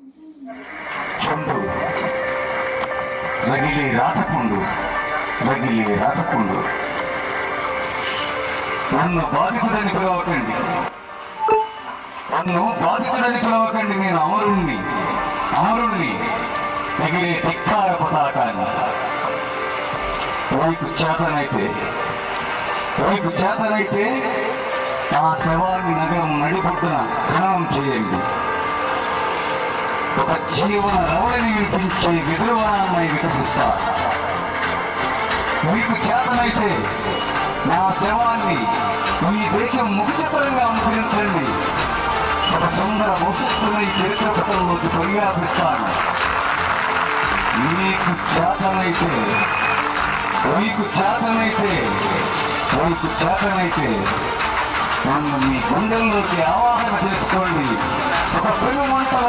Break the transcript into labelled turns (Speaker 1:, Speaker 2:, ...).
Speaker 1: చుండు రగిలే రాచకుండు, రగిలే రాచకుండు. నన్ను బాధితుడని పిలవకండి, నన్ను బాధితుడని పిలవకండి. నేను అమరుణ్ణి, అమరుణ్ణి. ఎగిరే ధిక్కార పతాకాన్ని. మీకు చేతనైతే, మీకు చేతనైతే ఆ శవాన్ని నగరం నడిపొడ్డున ఖననం చేయండి. ఒక జీవన రవళిని వినిపించే విదురువనాన్ని వికసిస్తా. మీకు చేతనైతే నా శవాన్ని ఈ దేశం ముఖచిత్రంగా అనుకరించండి. ఒక సుందర భవిష్యత్తును ఈ చరిత్ర పటంలోకి ప్రఖ్యాపిస్తాను. మీకు చేతనైతే, మీకు చేతనైతే, మీకు చేతనైతే నన్ను మీ గుండెల్లోకి ఆవాహన చేసుకోండి. ఒక పెను మంటల